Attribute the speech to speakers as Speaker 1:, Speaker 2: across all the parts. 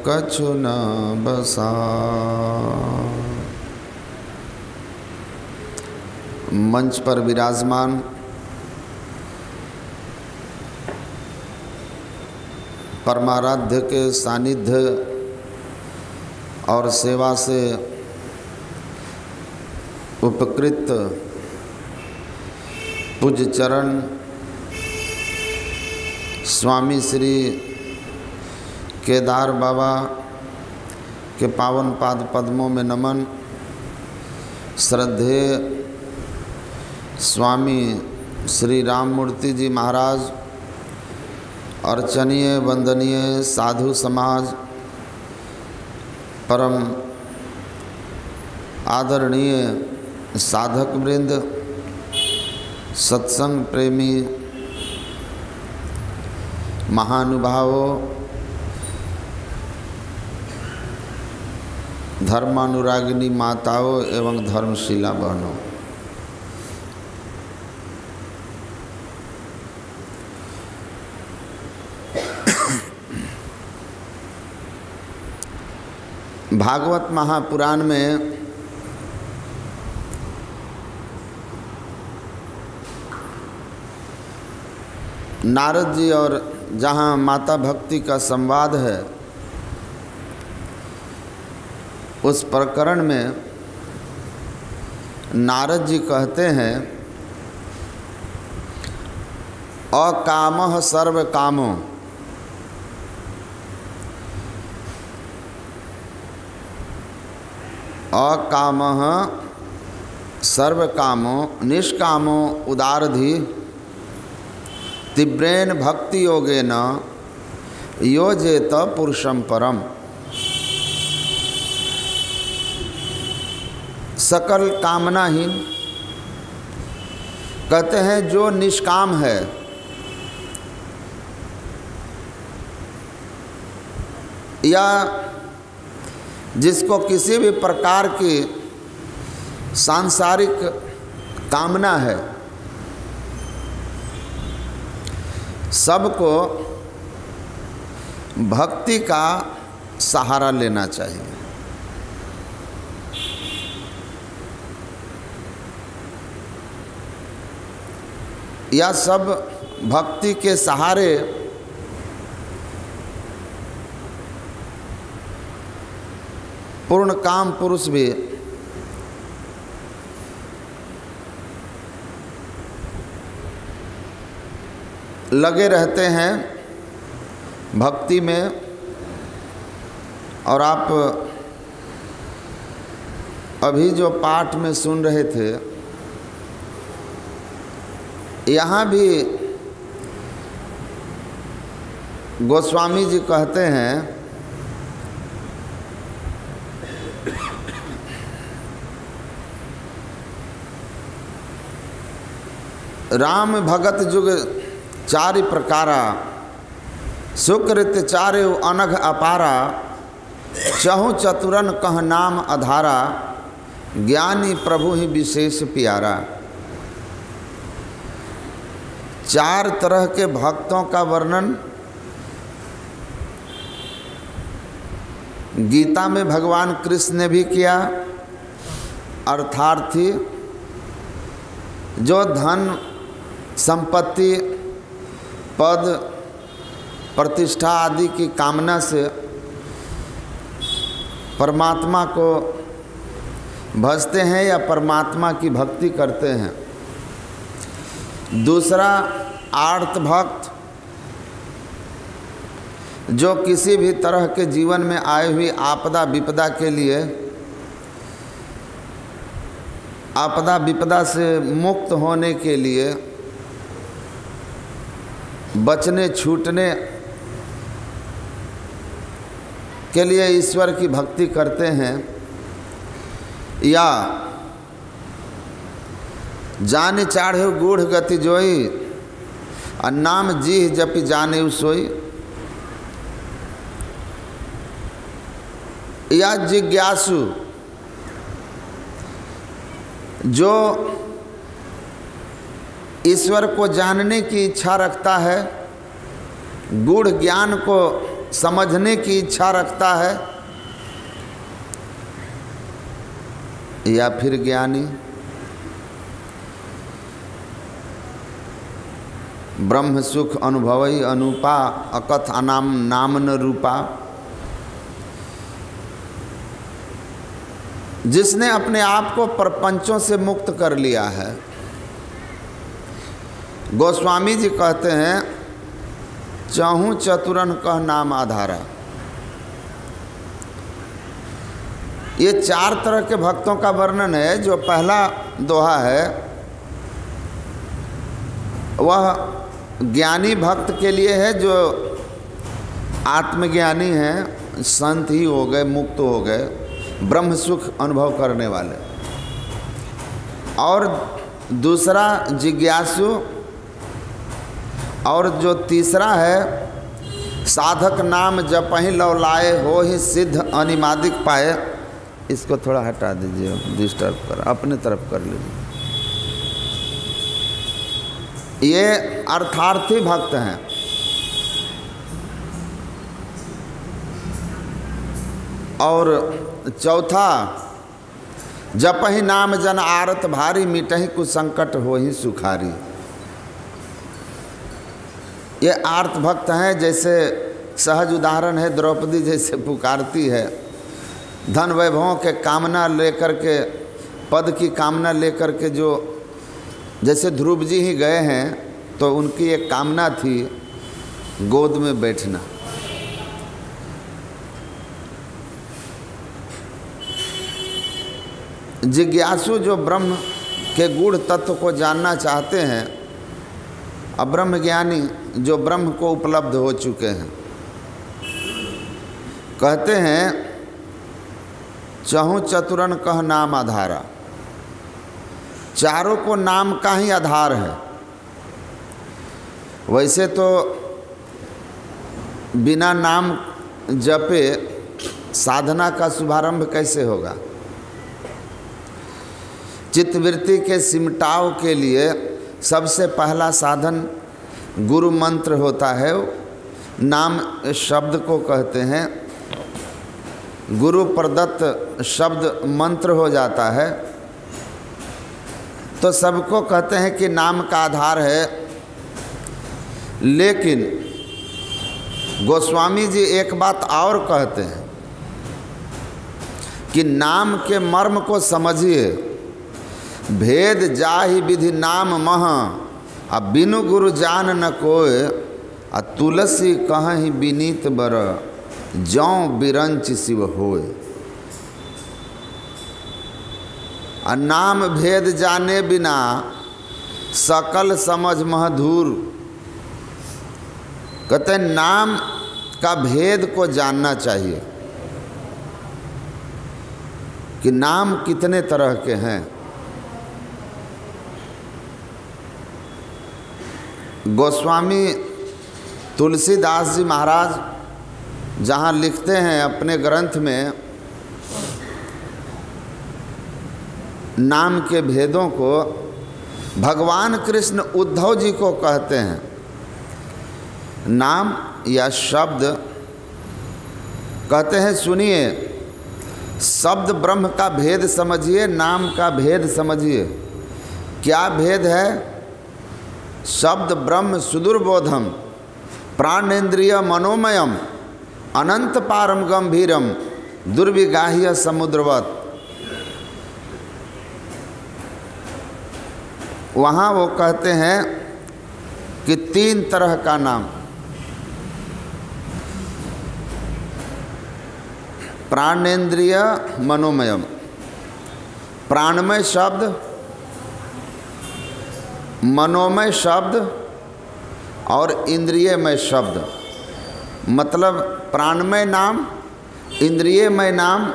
Speaker 1: कछु न बसा। मंच पर विराजमान परमाराध्य के सानिध्य और सेवा से उपकृत पूज्य चरण स्वामी श्री केदार बाबा के पावन पाद पद्मों में नमन। श्रद्धेय स्वामी श्री राममूर्ति जी महाराज, अर्चनीय वंदनीय साधु समाज, परम आदरणीय साधक वृंद, सत्संग प्रेमी महानुभावों, धर्मानुरागिनी माताओं एवं धर्मशीला बहनों, भागवत महापुराण में नारद जी और जहाँ माता भक्ति का संवाद है, उस प्रकरण में नारद जी कहते हैं, अकामः सर्व कामो, अकामः सर्व कामो निष्कामो उदारधि तीव्रेन भक्ति योगेन योजेत पुरुषं परम। सकल कामनाहीन, कहते हैं जो निष्काम है, या जिसको किसी भी प्रकार की सांसारिक कामना है, सबको भक्ति का सहारा लेना चाहिए। या सब भक्ति के सहारे पूर्ण काम पुरुष भी लगे रहते हैं भक्ति में। और आप अभी जो पाठ में सुन रहे थे, यहाँ भी गोस्वामी जी कहते हैं, राम भगत जुग चारि प्रकारा, सुकृत चार्य अनघ अपारा, चहु चतुरन कह नाम अधारा, ज्ञानी प्रभु ही विशेष प्यारा। चार तरह के भक्तों का वर्णन गीता में भगवान कृष्ण ने भी किया। अर्थार्थी, जो धन संपत्ति पद प्रतिष्ठा आदि की कामना से परमात्मा को भजते हैं या परमात्मा की भक्ति करते हैं। दूसरा आर्त भक्त, जो किसी भी तरह के जीवन में आई हुई आपदा विपदा के लिए, आपदा विपदा से मुक्त होने के लिए, बचने छूटने के लिए ईश्वर की भक्ति करते हैं, या जाने चाढ़े गूढ़ गति जोई और नाम जी जपि जाने सोई, या जिज्ञासु जो ईश्वर को जानने की इच्छा रखता है, गूढ़ ज्ञान को समझने की इच्छा रखता है, या फिर ज्ञानी ब्रह्म सुख अनुभवई अनुपा अकथ अनाम नामन रूपा, जिसने अपने आप को प्रपंचों से मुक्त कर लिया है। गोस्वामी जी कहते हैं, चहु चतुरन कह नाम आधारा। ये 4 तरह के भक्तों का वर्णन है। जो पहला दोहा है वह ज्ञानी भक्त के लिए है, जो आत्मज्ञानी हैं, संत ही हो गए, मुक्त हो गए, ब्रह्म सुख अनुभव करने वाले। और दूसरा जिज्ञासु, और जो तीसरा है साधक नाम जपहि लौलाए हो ही सिद्ध अनिमादिक पाए। इसको थोड़ा हटा दीजिए, डिस्टर्ब कर, अपने तरफ कर लीजिए। ये अर्थार्थी भक्त हैं। और चौथा, जपहि नाम जन आरत भारी मिटहि कुसंकट होहि सुखारी। ये आर्त भक्त हैं। जैसे सहज उदाहरण है, द्रौपदी जैसे पुकारती है, धन वैभवों के कामना लेकर के, पद की कामना लेकर के, जो जैसे ध्रुव जी ही गए हैं तो उनकी एक कामना थी गोद में बैठना। जिज्ञासु जो ब्रह्म के गूढ़ तत्व को जानना चाहते हैं, और ब्रह्म ज्ञानी जो ब्रह्म को उपलब्ध हो चुके हैं, कहते हैं चहु चतुरन कह नाम आधारा। चारों को नाम का ही आधार है। वैसे तो बिना नाम जपे साधना का शुभारंभ कैसे होगा। चित्तवृत्ति के सिमटाव के लिए सबसे पहला साधन गुरु मंत्र होता है। नाम शब्द को कहते हैं। गुरु प्रदत्त शब्द मंत्र हो जाता है तो सबको कहते हैं कि नाम का आधार है। लेकिन गोस्वामी जी एक बात और कहते हैं कि नाम के मर्म को समझिए। भेद जाहि विधि नाम मह, आ बिनु गुरु जान न कोय, आ तुलसी कहीं विनीत बर, जौं बिरंच शिव होय। आ नाम भेद जाने बिना सकल समझ महधूर। कहते नाम का भेद को जानना चाहिए कि नाम कितने तरह के हैं। गोस्वामी तुलसीदास जी महाराज जहाँ लिखते हैं अपने ग्रंथ में नाम के भेदों को, भगवान कृष्ण उद्धव जी को कहते हैं नाम या शब्द। कहते हैं सुनिए, शब्द ब्रह्म का भेद समझिए, नाम का भेद समझिए। क्या भेद है? शब्द ब्रह्म सुदुर्बोधम प्राणेन्द्रिय मनोमयम अनंत पारम गंभीरम दुर्विगाह्य समुद्रवत। वहाँ वो कहते हैं कि 3 तरह का नाम, प्राणेन्द्रिय मनोमयम, प्राणमय शब्द, मनोमय शब्द और इंद्रियमय शब्द। मतलब प्राणमय नाम इंद्रियमय नाम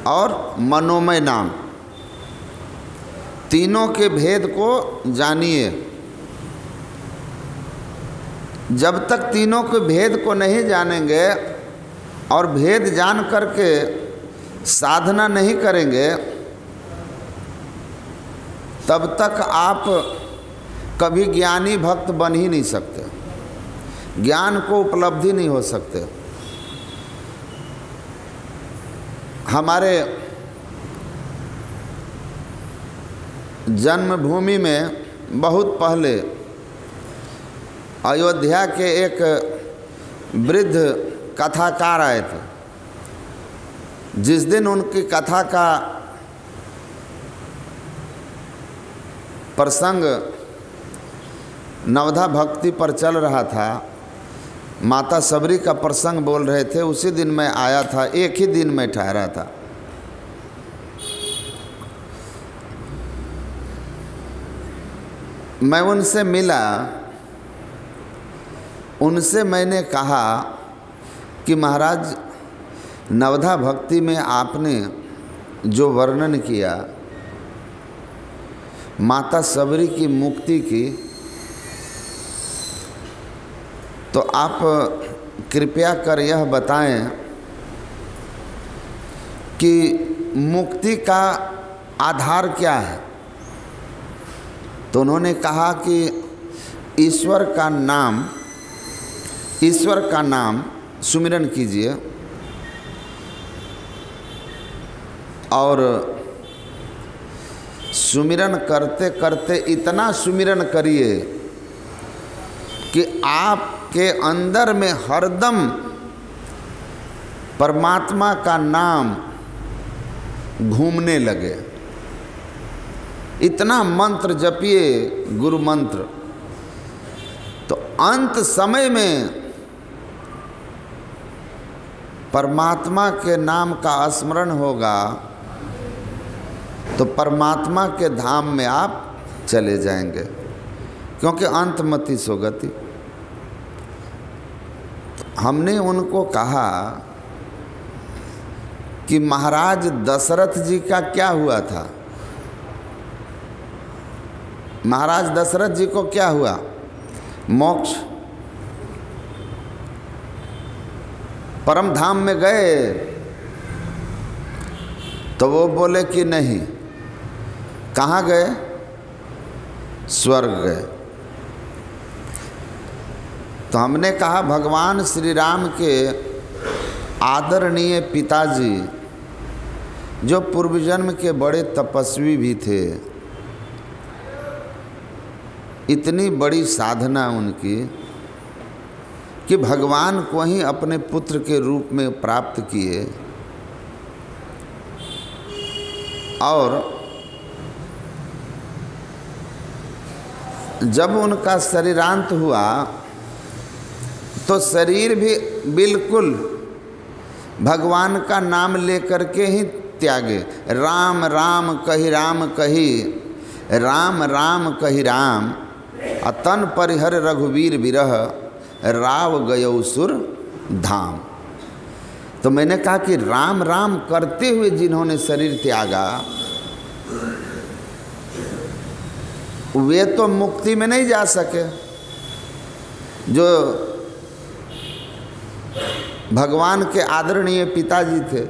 Speaker 1: और मनोमय नाम, तीनों के भेद को जानिए। जब तक तीनों के भेद को नहीं जानेंगे और भेद जान करके साधना नहीं करेंगे, तब तक आप कभी ज्ञानी भक्त बन ही नहीं सकते, ज्ञान को उपलब्धि नहीं हो सकते। हमारे जन्मभूमि में बहुत पहले अयोध्या के एक वृद्ध कथाकार आए थे। जिस दिन उनकी कथा का प्रसंग नवधा भक्ति पर चल रहा था, माता सबरी का प्रसंग बोल रहे थे, उसी दिन मैं आया था, एक ही दिन में ठहरा था। मैं उनसे मिला, उनसे मैंने कहा कि महाराज, नवधा भक्ति में आपने जो वर्णन किया माता सबरी की मुक्ति की, तो आप कृपया कर यह बताएं कि मुक्ति का आधार क्या है। तो उन्होंने कहा कि ईश्वर का नाम सुमिरन कीजिए और सुमिरन करते करते इतना सुमिरन करिए कि आपके अंदर में हरदम परमात्मा का नाम घूमने लगे। इतना मंत्र जपिए, गुरु मंत्र, तो अंत समय में परमात्मा के नाम का स्मरण होगा तो परमात्मा के धाम में आप चले जाएंगे, क्योंकि अंतमति सोगति। हमने उनको कहा कि महाराज दशरथ जी का क्या हुआ था? महाराज दशरथ जी को क्या हुआ? मोक्ष, परम धाम में गए? तो वो बोले कि नहीं। कहाँ गए? स्वर्ग गए। तो हमने कहा भगवान श्री राम के आदरणीय पिताजी, जो पूर्व जन्म के बड़े तपस्वी भी थे, इतनी बड़ी साधना उनकी कि भगवान को ही अपने पुत्र के रूप में प्राप्त किए, और जब उनका शरीरांत हुआ तो शरीर भी बिल्कुल भगवान का नाम लेकर के ही त्यागे। राम राम कही राम कही, राम राम कही राम, अतन परिहर रघुवीर विरह, राव गयो सुर धाम। तो मैंने कहा कि राम राम करते हुए जिन्होंने शरीर त्यागा, वे तो मुक्ति में नहीं जा सके। जो भगवान के आदरणीय पिताजी थे,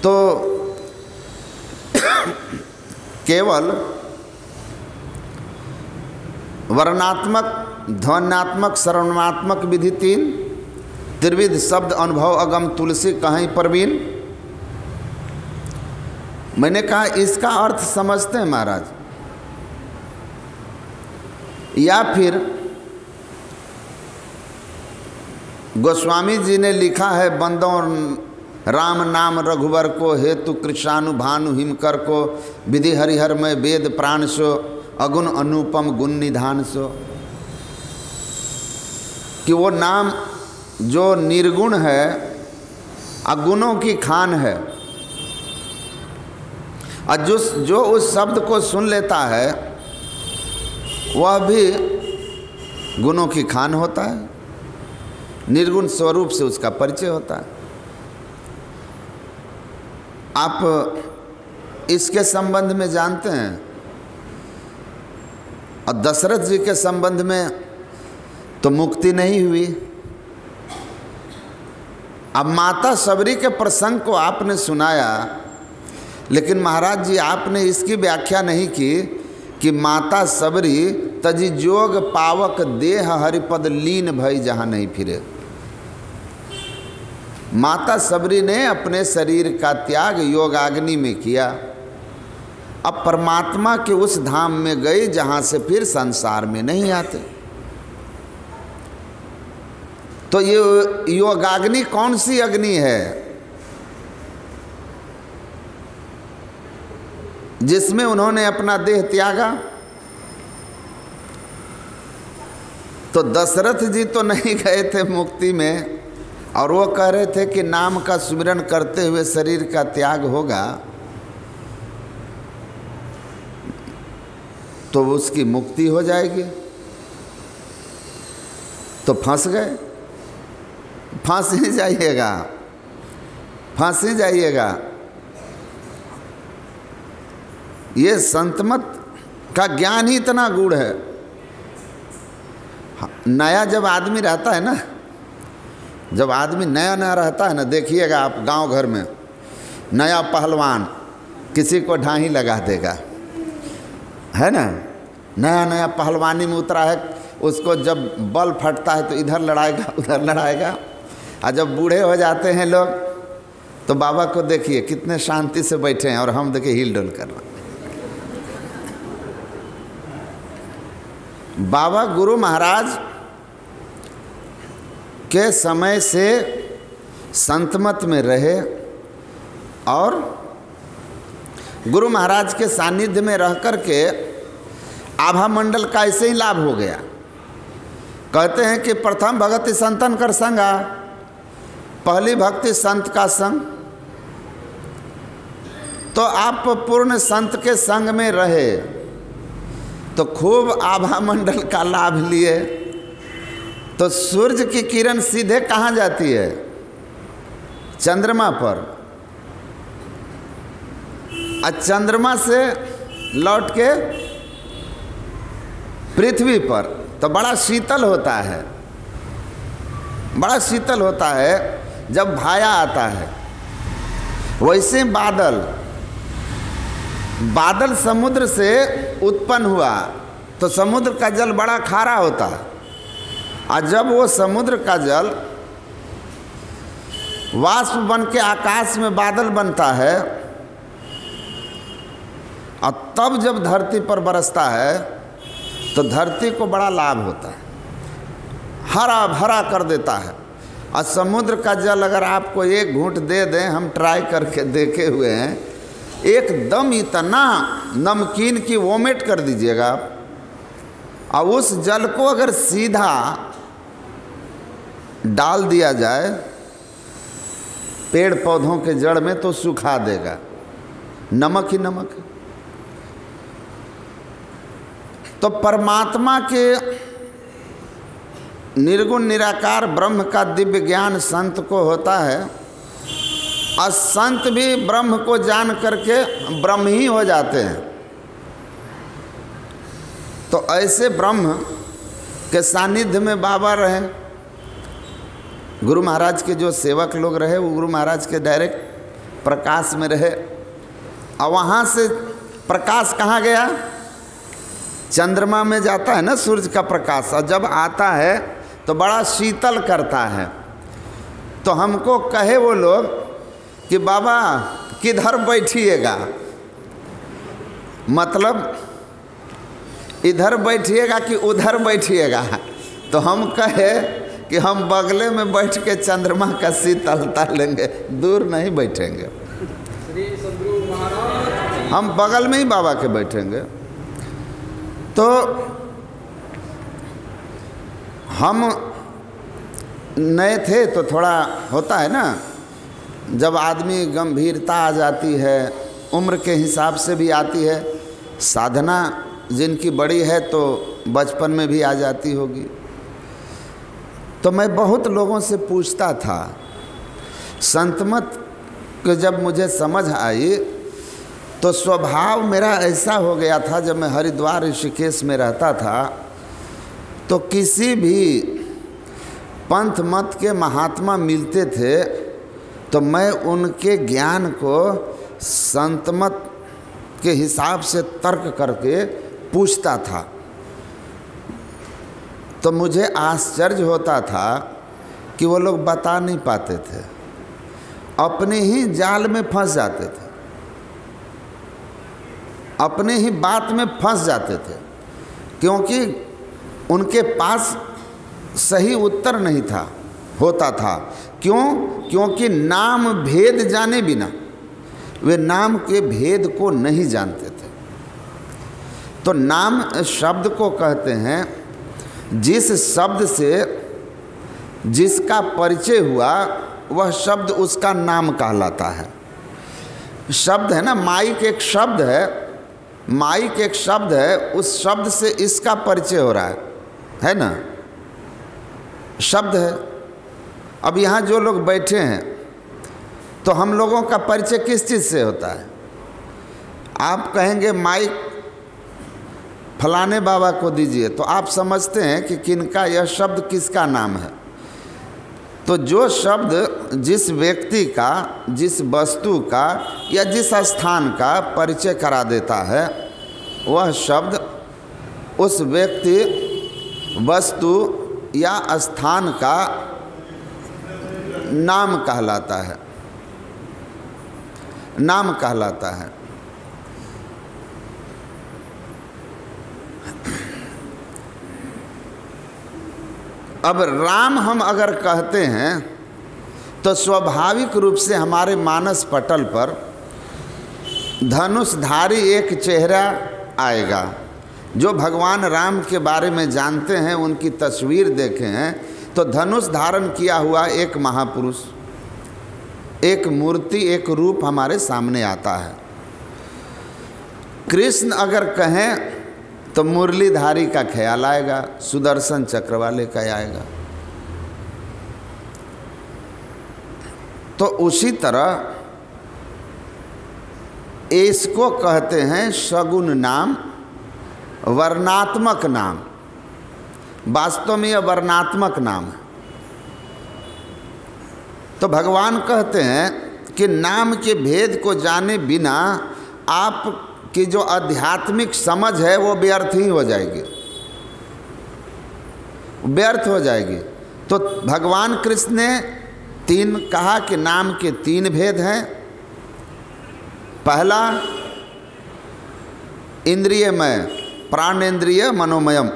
Speaker 1: तो केवल वर्णात्मक, ध्वन्यात्मक, श्रवणात्मक विधि 3, त्रिविध शब्द अनुभव अगम तुलसी कहीं परवीन। मैंने कहा इसका अर्थ समझते हैं महाराज? या फिर गोस्वामी जी ने लिखा है, बंदों राम नाम रघुवर को, हेतु कृष्णानु भानु हिमकर को, विधि हरिहर में वेद प्राण सो, अगुण अनुपम गुण निधान सो, कि वो नाम जो निर्गुण है, अगुणों की खान है, और जो उस शब्द को सुन लेता है वह भी गुणों की खान होता है। निर्गुण स्वरूप से उसका परिचय होता है। आप इसके संबंध में जानते हैं, और दशरथ जी के संबंध में तो मुक्ति नहीं हुई। अब माता शबरी के प्रसंग को आपने सुनाया, लेकिन महाराज जी आपने इसकी व्याख्या नहीं की कि माता शबरी तजी जोग पावक देह हरिपद लीन भई जहाँ नहीं फिरे। माता शबरी ने अपने शरीर का त्याग योगाग्नि में किया, अब परमात्मा के उस धाम में गए जहाँ से फिर संसार में नहीं आते। तो ये योगाग्नि कौन सी अग्नि है जिसमें उन्होंने अपना देह त्यागा? तो दशरथ जी तो नहीं गए थे मुक्ति में, और वो कह रहे थे कि नाम का सुमिरन करते हुए शरीर का त्याग होगा तो उसकी मुक्ति हो जाएगी। तो फंस गए। फंस ही जाइएगा, फंस ही जाइएगा। ये संतमत का ज्ञान ही इतना गूढ़ है। नया जब आदमी रहता है ना, जब आदमी नया नया रहता है ना, देखिएगा आप गांव घर में नया पहलवान किसी को ढाही लगा देगा, है ना। नया नया पहलवानी में उतरा है, उसको जब बल फटता है तो इधर लड़ाएगा उधर लड़ाएगा। और जब बूढ़े हो जाते हैं लोग तो बाबा को देखिए कितने शांति से बैठे हैं, और हम देखिए हिल डुल कर रहे हैं। बाबा गुरु महाराज के समय से संतमत में रहे, और गुरु महाराज के सानिध्य में रह कर के आभा मंडल का ऐसे ही लाभ हो गया। कहते हैं कि प्रथम भगति संतन कर संगा, पहली भक्ति संत का संग। तो आप पूर्ण संत के संग में रहे तो खूब आभा मंडल का लाभ लिए। तो सूर्य की किरण सीधे कहाँ जाती है? चंद्रमा पर, और चंद्रमा से लौट के पृथ्वी पर। तो बड़ा शीतल होता है, बड़ा शीतल होता है जब भाया आता है। वैसे बादल समुद्र से उत्पन्न हुआ तो समुद्र का जल बड़ा खारा होता है, और जब वो समुद्र का जल वाष्प बन के आकाश में बादल बनता है, और तब जब धरती पर बरसता है तो धरती को बड़ा लाभ होता है, हरा भरा कर देता है। और समुद्र का जल अगर आपको एक घूंट दे दें, हम ट्राई करके देखे हुए हैं, एकदम इतना नमकीन की वोमिट कर दीजिएगा आप। और उस जल को अगर सीधा डाल दिया जाए पेड़ पौधों के जड़ में तो सुखा देगा, नमक ही नमक है। तो परमात्मा के निर्गुण निराकार ब्रह्म का दिव्य ज्ञान संत को होता है, और संत भी ब्रह्म को जान करके ब्रह्म ही हो जाते हैं। तो ऐसे ब्रह्म के सानिध्य में बाबा रहे। गुरु महाराज के जो सेवक लोग रहे वो गुरु महाराज के डायरेक्ट प्रकाश में रहे, और वहाँ से प्रकाश कहाँ गया? चंद्रमा में जाता है ना सूर्य का प्रकाश, और जब आता है तो बड़ा शीतल करता है। तो हमको कहे वो लोग कि बाबा किधर बैठिएगा, मतलब इधर बैठिएगा कि उधर बैठिएगा। तो हम कहे कि हम बगले में बैठ के चंद्रमा का शीतलता लेंगे, दूर नहीं बैठेंगे, हम बगल में ही बाबा के बैठेंगे। तो हम नए थे तो थोड़ा होता है ना, जब आदमी गंभीरता आ जाती है, उम्र के हिसाब से भी आती है, साधना जिनकी बड़ी है तो बचपन में भी आ जाती होगी। तो तो मैं बहुत लोगों से पूछता था। संतमत के जब मुझे समझ आई तो स्वभाव मेरा ऐसा हो गया था, जब मैं हरिद्वार ऋषिकेश में रहता था तो किसी भी पंथ मत के महात्मा मिलते थे तो मैं उनके ज्ञान को संतमत के हिसाब से तर्क करके पूछता था। तो मुझे आश्चर्य होता था कि वो लोग बता नहीं पाते थे, अपने ही जाल में फंस जाते थे, अपने ही बात में फंस जाते थे, क्योंकि उनके पास सही उत्तर नहीं था होता था। क्यों? क्योंकि नाम भेद जाने बिना वे नाम के भेद को नहीं जानते थे। तो नाम शब्द को कहते हैं जिस शब्द से जिसका परिचय हुआ वह शब्द उसका नाम कहलाता है। शब्द है ना, माइक एक शब्द है, माइक एक शब्द है, उस शब्द से इसका परिचय हो रहा है ना, शब्द है। अब यहाँ जो लोग बैठे हैं तो हम लोगों का परिचय किस चीज़ से होता है? आप कहेंगे माइक फलाने बाबा को दीजिए तो आप समझते हैं कि किनका यह शब्द किसका नाम है। तो जो शब्द जिस व्यक्ति का, जिस वस्तु का या जिस स्थान का परिचय करा देता है वह शब्द उस व्यक्ति, वस्तु या स्थान का नाम कहलाता है, नाम कहलाता है। अब राम हम अगर कहते हैं तो स्वाभाविक रूप से हमारे मानस पटल पर धनुषधारी एक चेहरा आएगा। जो भगवान राम के बारे में जानते हैं, उनकी तस्वीर देखे हैं तो धनुष धारण किया हुआ एक महापुरुष, एक मूर्ति, एक रूप हमारे सामने आता है। कृष्ण अगर कहें तो मुरलीधारी का ख्याल आएगा, सुदर्शन चक्र वाले का आएगा। तो उसी तरह इसको कहते हैं सगुण नाम, वर्णात्मक नाम। वास्तव में यह वर्णात्मक नाम है। तो भगवान कहते हैं कि नाम के भेद को जाने बिना आपकी जो आध्यात्मिक समझ है वो व्यर्थ ही हो जाएगी, व्यर्थ हो जाएगी। तो भगवान कृष्ण ने तीन कहा कि नाम के तीन भेद हैं। पहला इंद्रियमय, प्राणेंद्रिय, मनोमयम।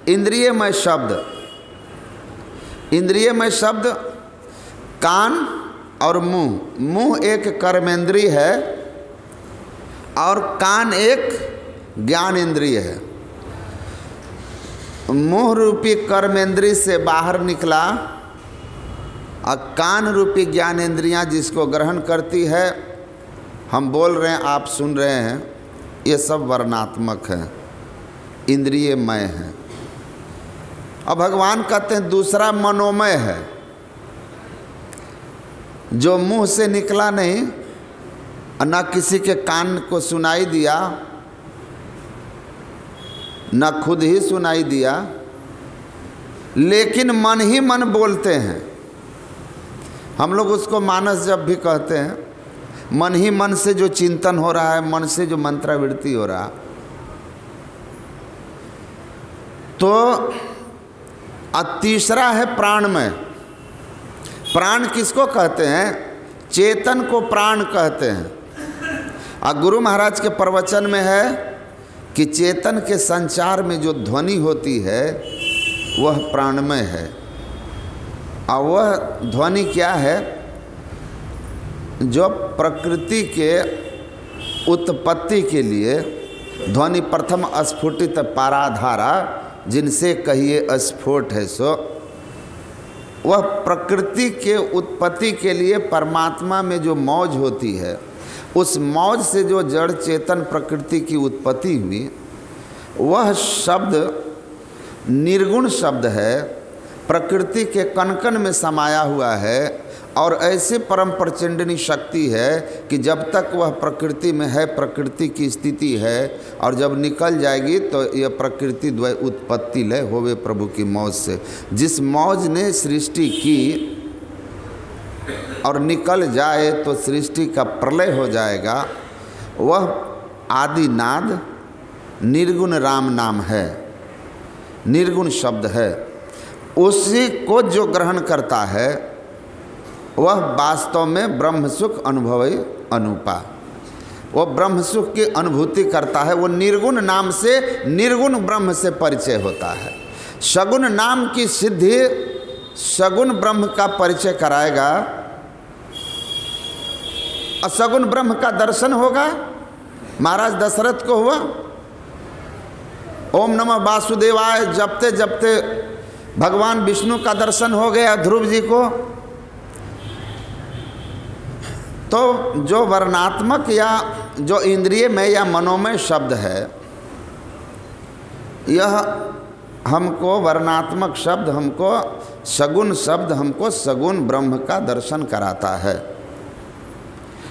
Speaker 1: इंद्रियमय शब्द, इंद्रियमय शब्द कान और मुंह। मुंह एक कर्मेंद्रिय है और कान एक ज्ञानेंद्रिय है। मुंह रूपी कर्मेंद्रिय से बाहर निकला और कान रूपी ज्ञानेंद्रियां जिसको ग्रहण करती है, हम बोल रहे हैं, आप सुन रहे हैं, ये सब वर्णात्मक है, इंद्रियमय है। अब भगवान कहते हैं दूसरा मनोमय है, जो मुंह से निकला नहीं, न किसी के कान को सुनाई दिया, न खुद ही सुनाई दिया, लेकिन मन ही मन बोलते हैं। हम लोग उसको मानस जब भी कहते हैं, मन ही मन से जो चिंतन हो रहा है, मन से जो मंत्रावृत्ति हो रहा। तो तीसरा है प्राणमय। प्राण किसको कहते हैं? चेतन को प्राण कहते हैं। और गुरु महाराज के प्रवचन में है कि चेतन के संचार में जो ध्वनि होती है वह प्राणमय है। और वह ध्वनि क्या है? जो प्रकृति के उत्पत्ति के लिए ध्वनि प्रथम स्फुटित पाराधारा, जिनसे कहिए स्फोट है सो, वह प्रकृति के उत्पत्ति के लिए परमात्मा में जो मौज होती है, उस मौज से जो जड़ चेतन प्रकृति की उत्पत्ति हुई, वह शब्द निर्गुण शब्द है। प्रकृति के कण-कण में समाया हुआ है और ऐसी परम प्रचंडनी शक्ति है कि जब तक वह प्रकृति में है प्रकृति की स्थिति है, और जब निकल जाएगी तो यह प्रकृति द्वय उत्पत्ति लय होवे प्रभु की मौज से। जिस मौज ने सृष्टि की और निकल जाए तो सृष्टि का प्रलय हो जाएगा, वह आदिनाद निर्गुण राम नाम है, निर्गुण शब्द है। उसी को जो ग्रहण करता है वह वास्तव में ब्रह्म सुख अनुभवी अनुपा, वो ब्रह्म सुख की अनुभूति करता है। वो निर्गुण नाम से निर्गुण ब्रह्म से परिचय होता है। सगुण नाम की सिद्धि सगुण ब्रह्म का परिचय कराएगा, असगुण ब्रह्म का दर्शन होगा। महाराज दशरथ को हुआ, ओम नमः वासुदेवाय जपते जपते भगवान विष्णु का दर्शन हो गया ध्रुव जी को। तो जो वर्णात्मक या जो इंद्रिय में या मनोमय शब्द है, यह हमको वर्णात्मक शब्द, हमको सगुण शब्द, हमको सगुण ब्रह्म का दर्शन कराता है।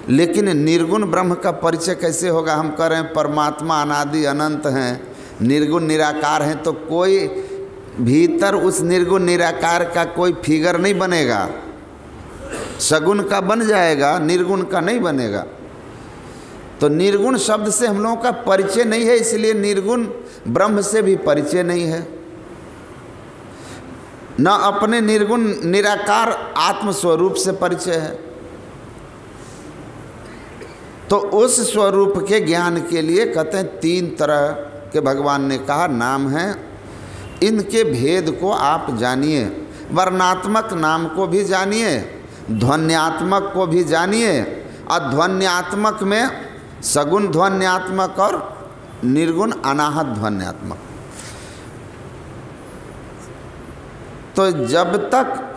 Speaker 1: लेकिन निर्गुण ब्रह्म का परिचय कैसे होगा? हम कह रहे हैं परमात्मा अनादि अनंत हैं, निर्गुण निराकार हैं, तो कोई भीतर उस निर्गुण निराकार का कोई फिगर नहीं बनेगा। सगुण का बन जाएगा, निर्गुण का नहीं बनेगा। तो निर्गुण शब्द से हम लोगों का परिचय नहीं है, इसलिए निर्गुण ब्रह्म से भी परिचय नहीं है, न अपने निर्गुण निराकार आत्म स्वरूप से परिचय है। तो उस स्वरूप के ज्ञान के लिए कहते हैं 3 तरह के भगवान ने कहा नाम हैं, इनके भेद को आप जानिए। वर्णात्मक नाम को भी जानिए, ध्वन्यात्मक को भी जानिए। अध्वन्यात्मक में सगुण ध्वन्यात्मक और निर्गुण अनाहत ध्वन्यात्मक। तो जब तक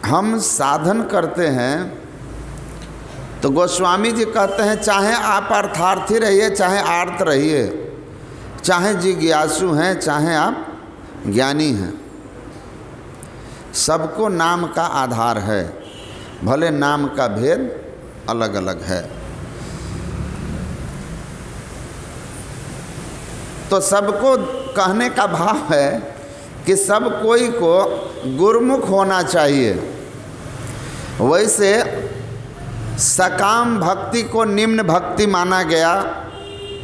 Speaker 1: हम साधन करते हैं तो गोस्वामी जी कहते हैं चाहे आप अर्थार्थी रहिए, चाहे आर्त रहिए, चाहे जिज्ञासु हैं, चाहे आप ज्ञानी हैं, सबको नाम का आधार है, भले नाम का भेद अलग अलग है। तो सबको कहने का भाव है कि सब कोई को गुरुमुख होना चाहिए। वैसे सकाम भक्ति को निम्न भक्ति माना गया,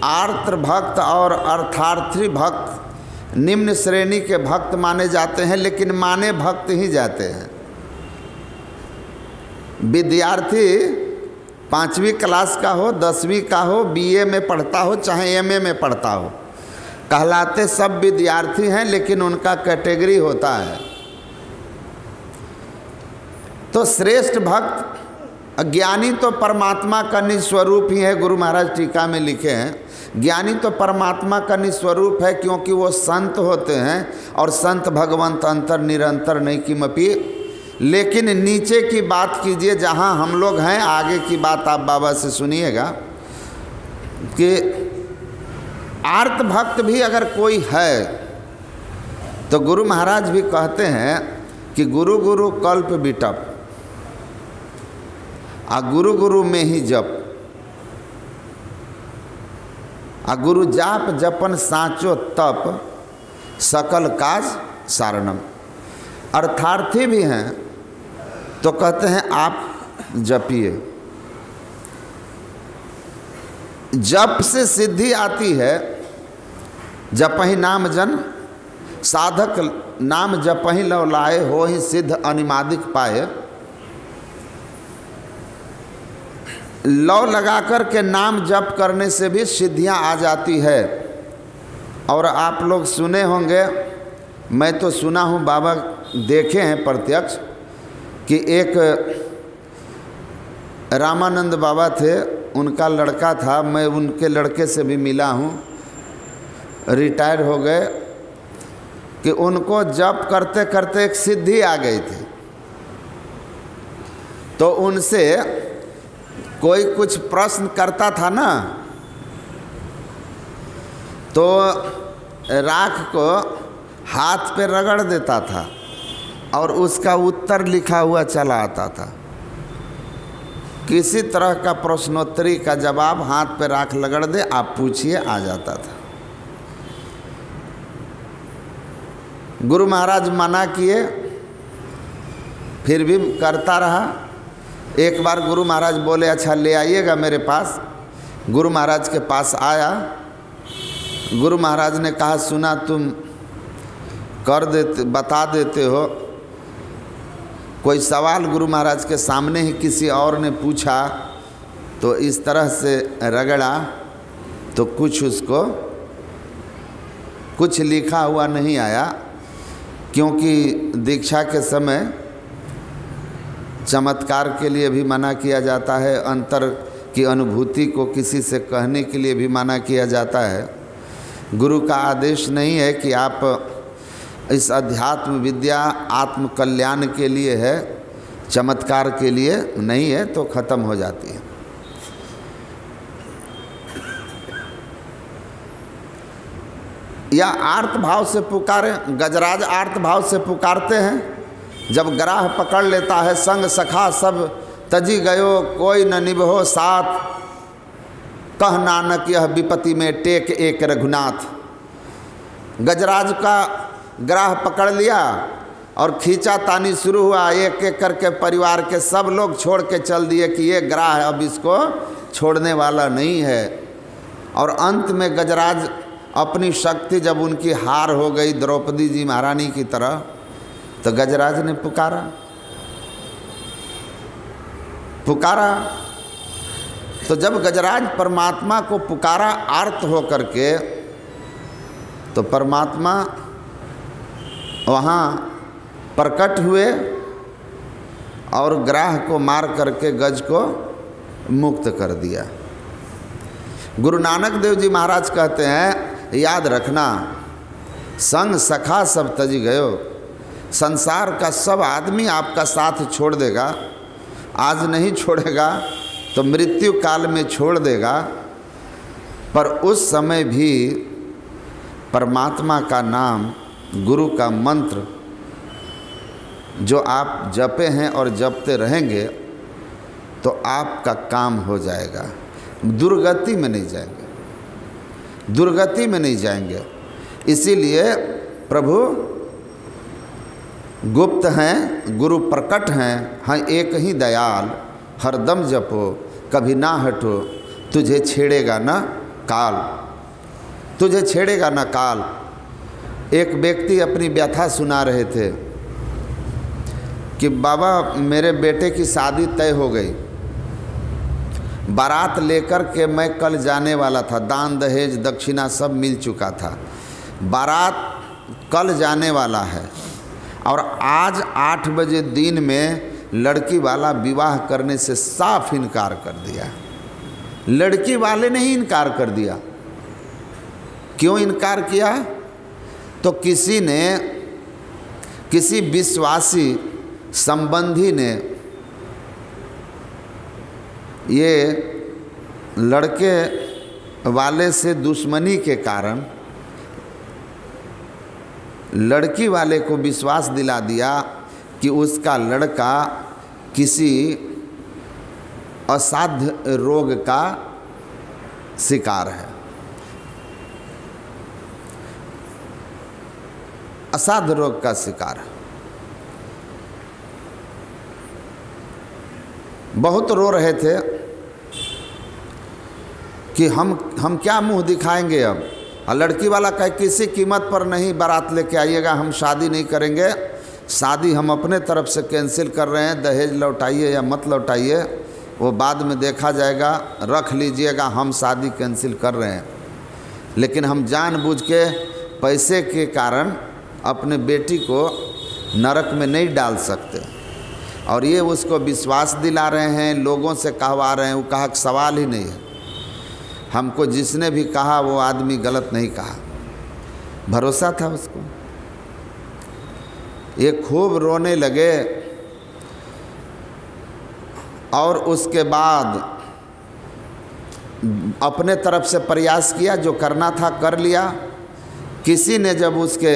Speaker 1: आर्त भक्त और अर्थार्थी भक्त निम्न श्रेणी के भक्त माने जाते हैं, लेकिन माने भक्त ही जाते हैं। विद्यार्थी 5वीं क्लास का हो, 10वीं का हो, बीए में पढ़ता हो, चाहे एमए में पढ़ता हो, कहलाते सब विद्यार्थी हैं, लेकिन उनका कैटेगरी होता है। तो श्रेष्ठ भक्त ज्ञानी तो परमात्मा का निस्वरूप ही है। गुरु महाराज टीका में लिखे हैं ज्ञानी तो परमात्मा का निस्वरूप है, क्योंकि वो संत होते हैं, और संत भगवंत अंतर निरंतर नहीं किमपि। लेकिन नीचे की बात कीजिए जहाँ हम लोग हैं, आगे की बात आप बाबा से सुनिएगा कि आर्त भक्त भी अगर कोई है तो गुरु महाराज भी कहते हैं कि गुरु गुरु कल्प बिटप, आ गुरु गुरु में ही जप, आ गुरु जाप जपन साचो तप, सकल काज सारणम। अर्थार्थी भी हैं तो कहते हैं आप जपिए। जप से सिद्धि आती है, जपहि नाम जन साधक नाम जपहि लव लाए, हो ही सिद्ध अनिमादिक पाए। लव लगा कर के नाम जप करने से भी सिद्धियां आ जाती है। और आप लोग सुने होंगे, मैं तो सुना हूँ, बाबा देखे हैं प्रत्यक्ष, कि एक रामानंद बाबा थे, उनका लड़का था, मैं उनके लड़के से भी मिला हूँ, रिटायर हो गए, कि उनको जप करते करते एक सिद्धि आ गई थी। तो उनसे कोई कुछ प्रश्न करता था ना, तो राख को हाथ पे रगड़ देता था, और उसका उत्तर लिखा हुआ चला आता था। किसी तरह का प्रश्नोत्तरी का जवाब हाथ पे राख लगड़ दे, आप पूछिए, आ जाता था। गुरु महाराज मना किए, फिर भी करता रहा। एक बार गुरु महाराज बोले अच्छा ले आइएगा मेरे पास। गुरु महाराज के पास आया। गुरु महाराज ने कहा सुना तुम कर देते, बता देते हो। कोई सवाल गुरु महाराज के सामने ही किसी और ने पूछा तो इस तरह से रगड़ा तो कुछ उसको कुछ लिखा हुआ नहीं आया, क्योंकि दीक्षा के समय चमत्कार के लिए भी मना किया जाता है, अंतर की अनुभूति को किसी से कहने के लिए भी मना किया जाता है। गुरु का आदेश नहीं है कि आप इस अध्यात्म विद्या आत्म कल्याण के लिए है, चमत्कार के लिए नहीं है, तो खत्म हो जाती है। या आर्त भाव से पुकारे, गजराज आर्त भाव से पुकारते हैं। जब ग्राह पकड़ लेता है, संग सखा सब तजी गयो, कोई न निभो साथ, कह नानक यह विपत्ति में टेक एक रघुनाथ। गजराज का ग्राह पकड़ लिया और खींचा तानी शुरू हुआ। एक एक करके परिवार के सब लोग छोड़ के चल दिए कि ये ग्राह अब इसको छोड़ने वाला नहीं है। और अंत में गजराज अपनी शक्ति जब उनकी हार हो गई द्रौपदी जी महारानी की तरह, तो गजराज ने पुकारा। तो जब गजराज परमात्मा को पुकारा आर्त हो करके, तो परमात्मा वहाँ प्रकट हुए और ग्राह को मार करके गज को मुक्त कर दिया। गुरु नानक देव जी महाराज कहते हैं याद रखना, संग सखा सब तज गयो। संसार का सब आदमी आपका साथ छोड़ देगा, आज नहीं छोड़ेगा तो मृत्यु काल में छोड़ देगा, पर उस समय भी परमात्मा का नाम, गुरु का मंत्र जो आप जपे हैं और जपते रहेंगे तो आपका काम हो जाएगा। दुर्गति में नहीं जाएंगे, दुर्गति में नहीं जाएंगे। इसीलिए प्रभु गुप्त हैं, गुरु प्रकट हैं, हाँ एक ही दयाल, हरदम जपो कभी ना हटो, तुझे छेड़ेगा ना काल, तुझे छेड़ेगा ना काल। एक व्यक्ति अपनी व्यथा सुना रहे थे कि बाबा मेरे बेटे की शादी तय हो गई, बारात लेकर के मैं कल जाने वाला था, दान दहेज दक्षिणा सब मिल चुका था, बारात कल जाने वाला है और आज 8 बजे दिन में लड़की वाला विवाह करने से साफ इनकार कर दिया। लड़की वाले ने ही इनकार कर दिया। क्यों इनकार किया? तो किसी विश्वासी संबंधी ने ये लड़के वाले से दुश्मनी के कारण लड़की वाले को विश्वास दिला दिया कि उसका लड़का किसी असाध्य रोग का शिकार है, असाध्य रोग का शिकार है। बहुत रो रहे थे कि हम क्या मुंह दिखाएंगे अब। और लड़की वाला कहे किसी कीमत पर नहीं बारात लेके आइएगा, हम शादी नहीं करेंगे, शादी हम अपने तरफ से कैंसिल कर रहे हैं, दहेज लौटाइए या मत लौटाइए वो बाद में देखा जाएगा, रख लीजिएगा, हम शादी कैंसिल कर रहे हैं। लेकिन हम जानबूझ के पैसे के कारण अपने बेटी को नरक में नहीं डाल सकते। और ये उसको विश्वास दिला रहे हैं, लोगों से कहवा रहे हैं, वो कहा सवाल ही नहीं है। हमको जिसने भी कहा वो आदमी गलत नहीं कहा, भरोसा था उसको। ये खूब रोने लगे और उसके बाद अपने तरफ से प्रयास किया, जो करना था कर लिया। किसी ने जब उसके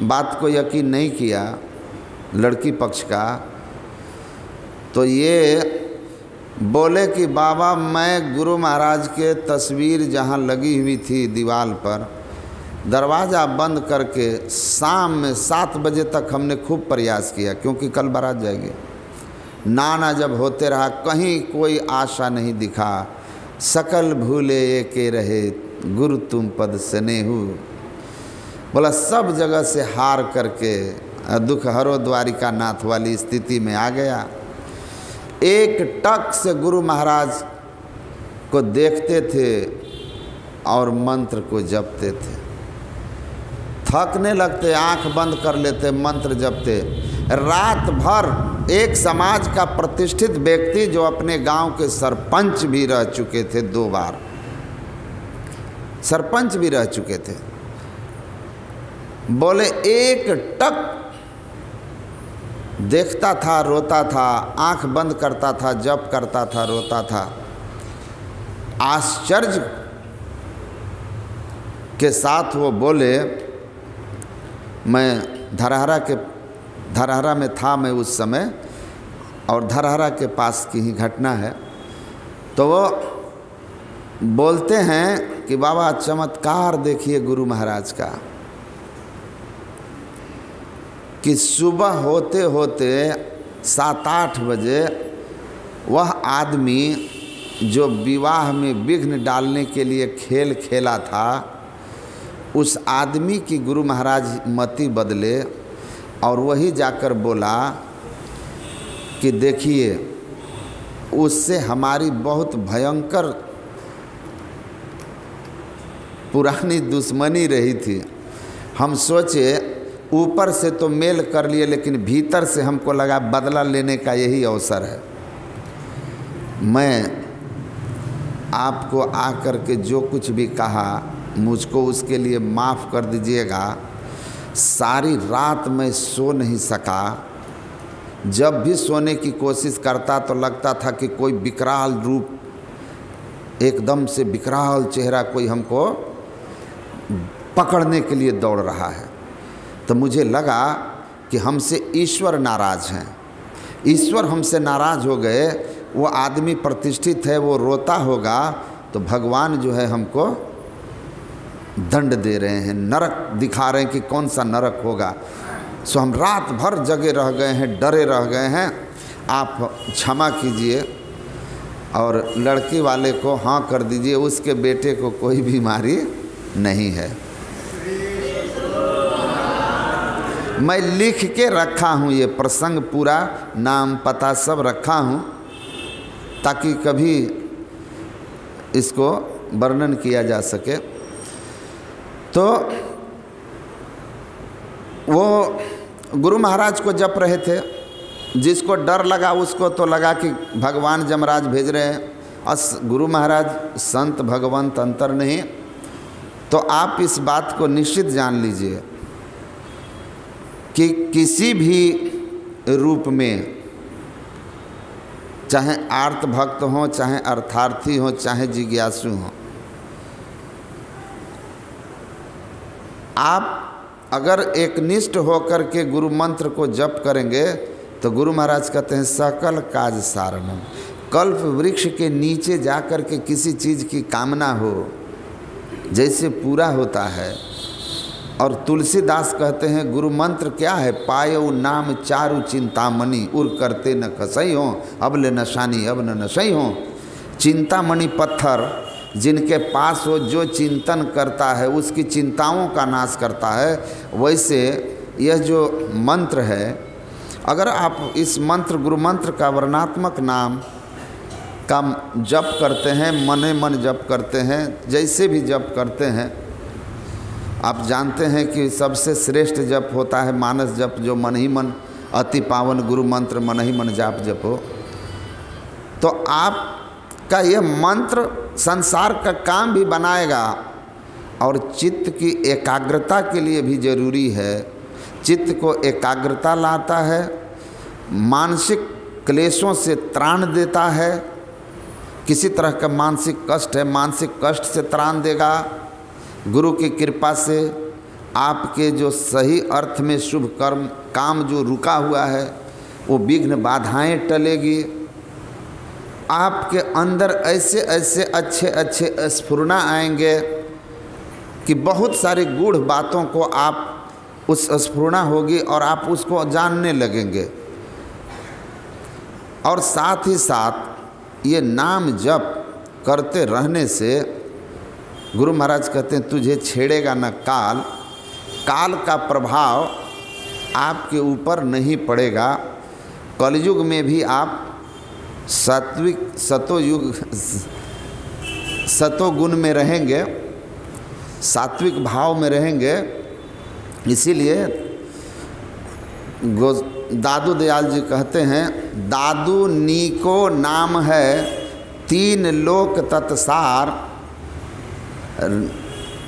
Speaker 1: बात को यकीन नहीं किया लड़की पक्ष का, तो ये बोले कि बाबा मैं गुरु महाराज के तस्वीर जहाँ लगी हुई थी दीवार पर, दरवाज़ा बंद करके शाम में 7 बजे तक हमने खूब प्रयास किया, क्योंकि कल बारात जाएगी। नाना जब होते रहा, कहीं कोई आशा नहीं दिखा। सकल भूले ये के रहे, गुरु तुम पद स्नेहु। बोला सब जगह से हार करके दुख हरो द्वारिका नाथ वाली स्थिति में आ गया। एक टक से गुरु महाराज को देखते थे और मंत्र को जपते थे। थकने लगते, आंख बंद कर लेते, मंत्र जपते। रात भर एक समाज का प्रतिष्ठित व्यक्ति जो अपने गांव के सरपंच भी रह चुके थे, 2 बार सरपंच भी रह चुके थे, बोले एक टक देखता था, रोता था, आंख बंद करता था, जप करता था, रोता था। आश्चर्य के साथ वो बोले, मैं धरहरा में था मैं उस समय, और धरहरा के पास की ही घटना है। तो वो बोलते हैं कि बाबा चमत्कार देखिए गुरु महाराज का, कि सुबह होते होते 7-8 बजे वह आदमी जो विवाह में विघ्न डालने के लिए खेल खेला था, उस आदमी की गुरु महाराज मति बदले और वही जाकर बोला कि देखिए उससे हमारी बहुत भयंकर पुरानी दुश्मनी रही थी। हम सोचे ऊपर से तो मेल कर लिए, लेकिन भीतर से हमको लगा बदला लेने का यही अवसर है। मैं आपको आकर के जो कुछ भी कहा मुझको उसके लिए माफ़ कर दीजिएगा। सारी रात मैं सो नहीं सका। जब भी सोने की कोशिश करता तो लगता था कि कोई विकराल रूप, एकदम से विकराल चेहरा कोई हमको पकड़ने के लिए दौड़ रहा है। तो मुझे लगा कि हमसे ईश्वर नाराज़ हैं, ईश्वर हमसे नाराज़ हो गए। वो आदमी प्रतिष्ठित है, वो रोता होगा तो भगवान जो है हमको दंड दे रहे हैं, नरक दिखा रहे हैं कि कौन सा नरक होगा। सो हम रात भर जगे रह गए हैं, डरे रह गए हैं। आप क्षमा कीजिए और लड़की वाले को हाँ कर दीजिए, उसके बेटे को कोई बीमारी नहीं है। मैं लिख के रखा हूँ, ये प्रसंग पूरा नाम पता सब रखा हूँ, ताकि कभी इसको वर्णन किया जा सके। तो वो गुरु महाराज को जप रहे थे। जिसको डर लगा उसको तो लगा कि भगवान जमराज भेज रहे हैं। गुरु महाराज संत भगवंत अंतर नहीं। तो आप इस बात को निश्चित जान लीजिए कि किसी भी रूप में, चाहे आर्त भक्त हों, चाहे अर्थार्थी हों, चाहे जिज्ञासु हों, आप अगर एकनिष्ठ होकर के गुरु मंत्र को जप करेंगे तो गुरु महाराज कहते हैं सकल काज सारणम। कल्प वृक्ष के नीचे जाकर के किसी चीज़ की कामना हो जैसे पूरा होता है। और तुलसीदास कहते हैं गुरु मंत्र क्या है, पायो नाम चारु चिंतामणि, उर करते न खसई हो, अब ले नशानी अब न नशई हो। चिंतामणि पत्थर जिनके पास हो, जो चिंतन करता है उसकी चिंताओं का नाश करता है। वैसे यह जो मंत्र है, अगर आप इस मंत्र गुरु मंत्र का वर्णात्मक नाम का जप करते हैं, मने मन जप करते हैं, जैसे भी जप करते हैं, आप जानते हैं कि सबसे श्रेष्ठ जप होता है मानस जप, जो मन ही मन अति पावन गुरु मंत्र मन ही मन जाप जपो। तो आपका यह मंत्र संसार का काम भी बनाएगा और चित्त की एकाग्रता के लिए भी जरूरी है। चित्त को एकाग्रता लाता है, मानसिक क्लेशों से त्राण देता है। किसी तरह का मानसिक कष्ट है, मानसिक कष्ट से त्राण देगा गुरु की कृपा से। आपके जो सही अर्थ में शुभ कर्म काम जो रुका हुआ है वो विघ्न बाधाएं टलेगी। आपके अंदर ऐसे ऐसे अच्छे अच्छे स्फुरना आएंगे कि बहुत सारी गूढ़ बातों को आप उस स्फुरना होगी और आप उसको जानने लगेंगे। और साथ ही साथ ये नाम जप करते रहने से गुरु महाराज कहते हैं तुझे छेड़ेगा न काल, काल का प्रभाव आपके ऊपर नहीं पड़ेगा। कलयुग में भी आप सात्विक सतोगुण में रहेंगे, सात्विक भाव में रहेंगे। इसीलिए दादू दयाल जी कहते हैं, दादू नीको नाम है तीन लोक तत्सार,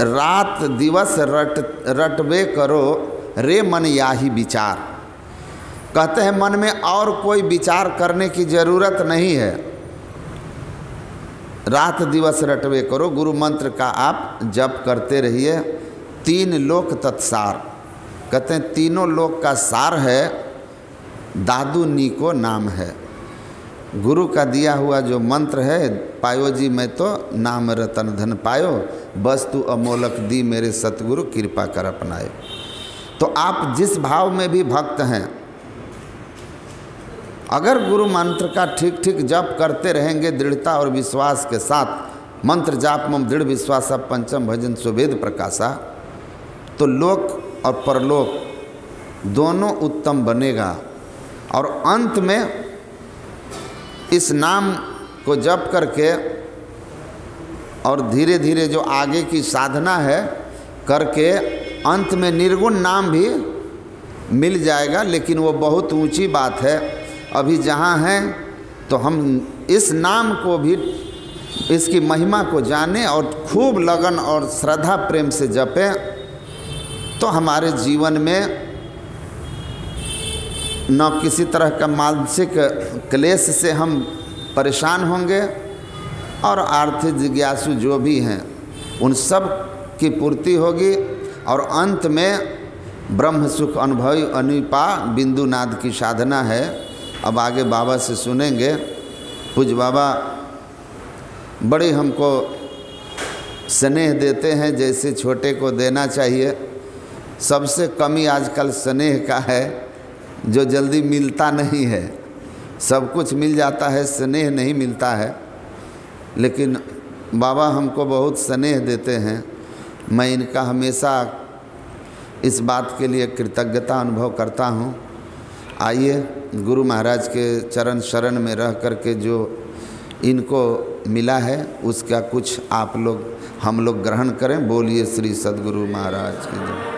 Speaker 1: रात दिवस रटबे करो रे मन याही विचार। कहते हैं मन में और कोई विचार करने की ज़रूरत नहीं है, रात दिवस रटबे करो, गुरु मंत्र का आप जप करते रहिए। तीन लोक तत्सार, कहते हैं तीनों लोक का सार है दादू नीको नाम है। गुरु का दिया हुआ जो मंत्र है, पायो जी मैं तो नाम रतन धन पायो, वस्तु अमोलक दी मेरे सतगुरु कृपा कर अपनाए। तो आप जिस भाव में भी भक्त हैं, अगर गुरु मंत्र का ठीक ठीक जप करते रहेंगे दृढ़ता और विश्वास के साथ, मंत्र जाप मम दृढ़ विश्वास पंचम भजन सुवेद प्रकाशा, तो लोक और परलोक दोनों उत्तम बनेगा। और अंत में इस नाम को जप करके और धीरे धीरे जो आगे की साधना है करके अंत में निर्गुण नाम भी मिल जाएगा। लेकिन वो बहुत ऊंची बात है। अभी जहाँ हैं तो हम इस नाम को भी, इसकी महिमा को जानें और खूब लगन और श्रद्धा प्रेम से जपें, तो हमारे जीवन में न किसी तरह का मानसिक क्लेश से हम परेशान होंगे और आर्थिक जिज्ञासु जो भी हैं उन सब की पूर्ति होगी। और अंत में ब्रह्म सुख अनुभवी अनिपा बिंदुनाद की साधना है। अब आगे बाबा से सुनेंगे। पूज्य बाबा बड़े हमको स्नेह देते हैं जैसे छोटे को देना चाहिए। सबसे कमी आजकल स्नेह का है, जो जल्दी मिलता नहीं है। सब कुछ मिल जाता है, स्नेह नहीं मिलता है। लेकिन बाबा हमको बहुत स्नेह देते हैं। मैं इनका हमेशा इस बात के लिए कृतज्ञता अनुभव करता हूँ। आइए गुरु महाराज के चरण शरण में रह कर के जो इनको मिला है उसका कुछ आप लोग हम लोग ग्रहण करें। बोलिए श्री सद्गुरु महाराज की जय।